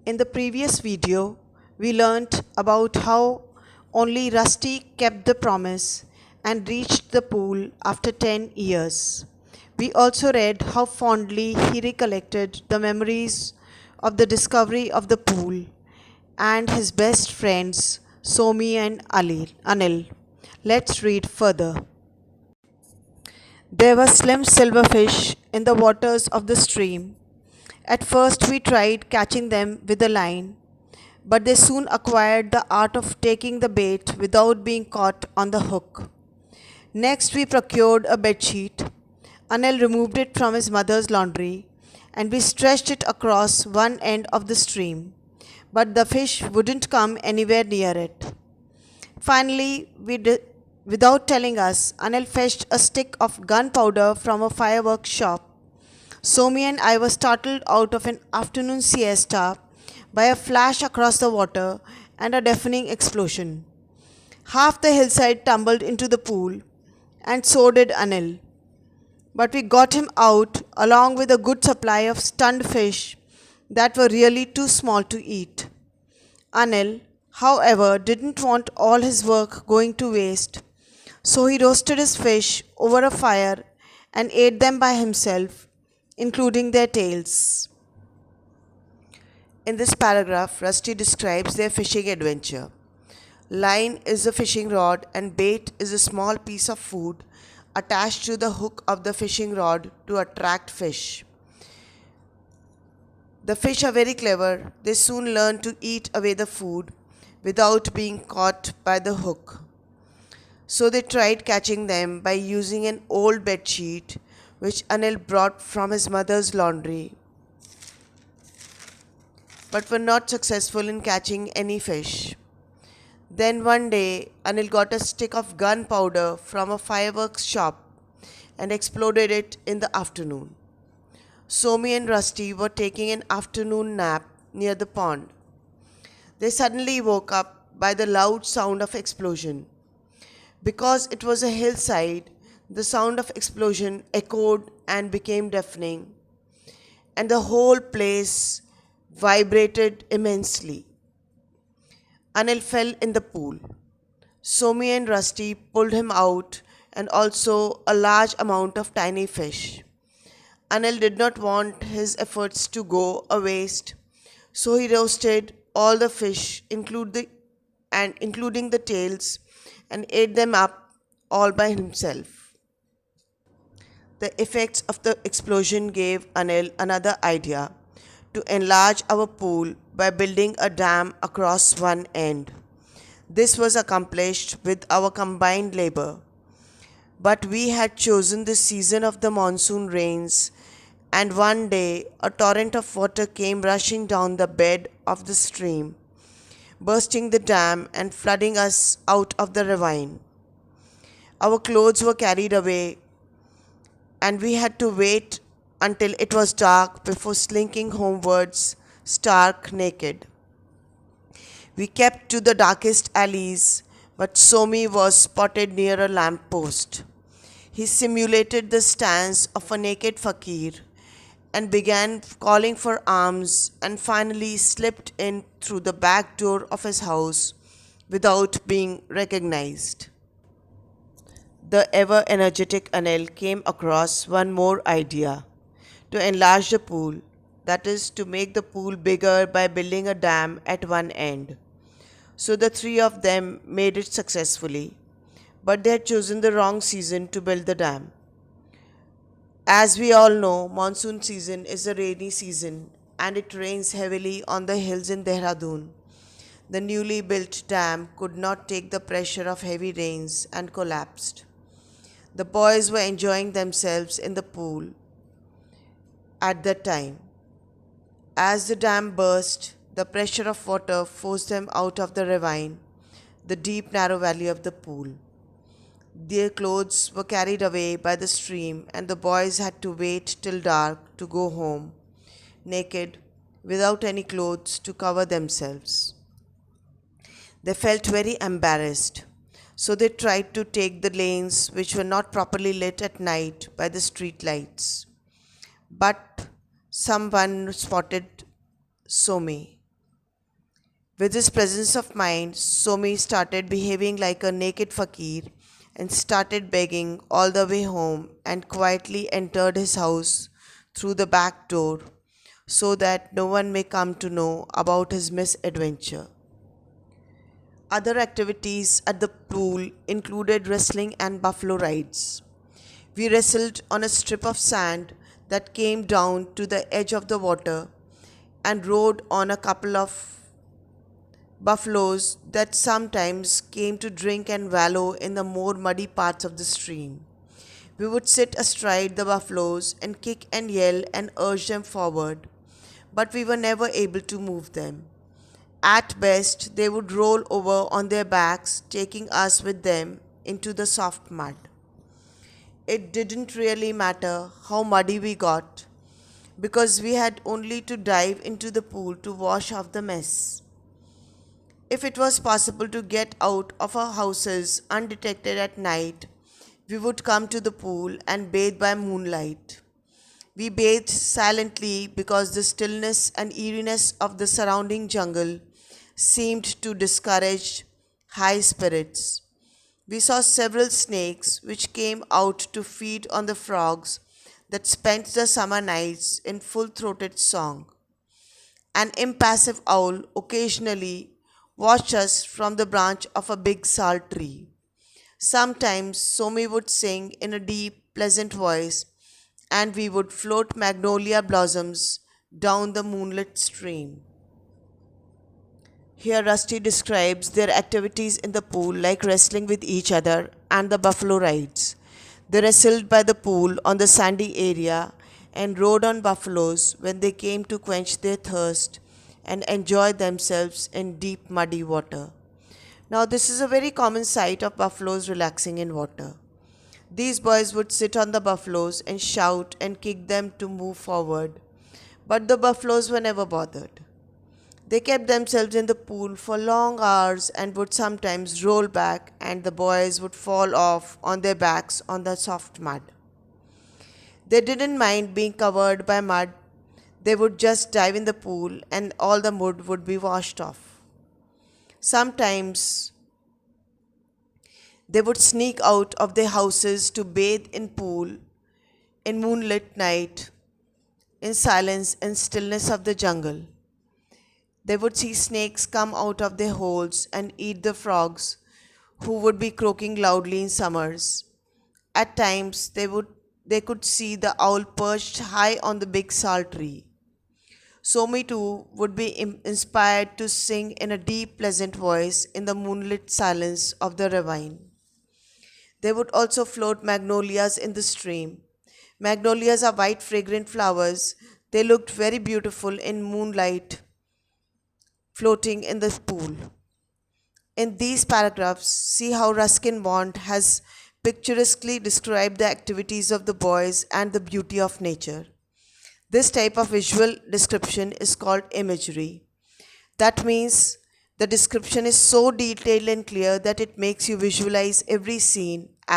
In the previous video, we learnt about how only Rusty kept the promise and reached the pool after 10 years. We also read how fondly he recollected the memories of the discovery of the pool and his best friends Somi and Anil. Let's read further. There were slim silverfish in the waters of the stream. At first, we tried catching them with a line, but they soon acquired the art of taking the bait without being caught on the hook. Next, we procured a bedsheet. Anil removed it from his mother's laundry and we stretched it across one end of the stream, but the fish wouldn't come anywhere near it. Finally, without telling us, Anil fetched a stick of gunpowder from a fireworks shop. Somi and I were startled out of an afternoon siesta by a flash across the water and a deafening explosion. Half the hillside tumbled into the pool, and so did Anil. But we got him out along with a good supply of stunned fish that were really too small to eat. Anil, however, didn't want all his work going to waste, so he roasted his fish over a fire and ate them by himself, including their tails. In this paragraph, Rusty describes their fishing adventure. Line is a fishing rod and bait is a small piece of food attached to the hook of the fishing rod to attract fish. The fish are very clever. They soon learn to eat away the food without being caught by the hook. So they tried catching them by using an old bedsheet which Anil brought from his mother's laundry, but were not successful in catching any fish. Then one day, Anil got a stick of gunpowder from a fireworks shop and exploded it in the afternoon. Somi and Rusty were taking an afternoon nap near the pond. They suddenly woke up by the loud sound of explosion. Because it was a hillside, the sound of explosion echoed and became deafening, and the whole place vibrated immensely. Anil fell in the pool. Somi and Rusty pulled him out and also a large amount of tiny fish. Anil did not want his efforts to go a waste, so he roasted all the fish, including the tails, and ate them up all by himself. The effects of the explosion gave Anil another idea to enlarge our pool by building a dam across one end. This was accomplished with our combined labor. But we had chosen the season of the monsoon rains, and one day a torrent of water came rushing down the bed of the stream, bursting the dam and flooding us out of the ravine. Our clothes were carried away, and we had to wait until it was dark before slinking homewards, stark naked. We kept to the darkest alleys, but Somi was spotted near a lamp post. He simulated the stance of a naked fakir and began calling for alms and finally slipped in through the back door of his house without being recognized. The ever-energetic Anil came across one more idea: to enlarge the pool, that is, to make the pool bigger by building a dam at one end. So the three of them made it successfully, but they had chosen the wrong season to build the dam. As we all know, monsoon season is a rainy season and it rains heavily on the hills in Dehradun. The newly built dam could not take the pressure of heavy rains and collapsed. The boys were enjoying themselves in the pool at that time. As the dam burst, the pressure of water forced them out of the ravine, the deep narrow valley of the pool. Their clothes were carried away by the stream and the boys had to wait till dark to go home, naked, without any clothes to cover themselves. They felt very embarrassed, so they tried to take the lanes which were not properly lit at night by the street lights. But someone spotted Somi. With his presence of mind, Somi started behaving like a naked fakir and started begging all the way home and quietly entered his house through the back door so that no one may come to know about his misadventure. Other activities at the pool included wrestling and buffalo rides. We wrestled on a strip of sand that came down to the edge of the water and rode on a couple of buffaloes that sometimes came to drink and wallow in the more muddy parts of the stream. We would sit astride the buffaloes and kick and yell and urge them forward, but we were never able to move them. At best, they would roll over on their backs, taking us with them into the soft mud. It didn't really matter how muddy we got, because we had only to dive into the pool to wash off the mess. If it was possible to get out of our houses undetected at night, we would come to the pool and bathe by moonlight. We bathed silently because the stillness and eeriness of the surrounding jungle seemed to discourage high spirits. We saw several snakes which came out to feed on the frogs that spent the summer nights in full throated song. An impassive owl occasionally watched us from the branch of a big sal tree. Sometimes Somi would sing in a deep, pleasant voice, and we would float magnolia blossoms down the moonlit stream. Here, Rusty describes their activities in the pool like wrestling with each other and the buffalo rides. They wrestled by the pool on the sandy area and rode on buffaloes when they came to quench their thirst and enjoy themselves in deep muddy water. Now, this is a very common sight of buffaloes relaxing in water. These boys would sit on the buffaloes and shout and kick them to move forward, but the buffaloes were never bothered. They kept themselves in the pool for long hours and would sometimes roll back, and the boys would fall off on their backs on the soft mud. They didn't mind being covered by mud. They would just dive in the pool and all the mud would be washed off. Sometimes they would sneak out of their houses to bathe in pool in moonlit night in silence and stillness of the jungle. They would see snakes come out of their holes and eat the frogs who would be croaking loudly in summers. At times they could see the owl perched high on the big sal tree. Somi too would be inspired to sing in a deep, pleasant voice in the moonlit silence of the ravine. They would also float magnolias in the stream. Magnolias are white, fragrant flowers. They looked very beautiful in moonlight floating in the pool. In these paragraphs, see how Ruskin Bond has picturesquely described the activities of the boys and the beauty of nature. This type of visual description is called imagery. That means the description is so detailed and clear that it makes you visualize every scene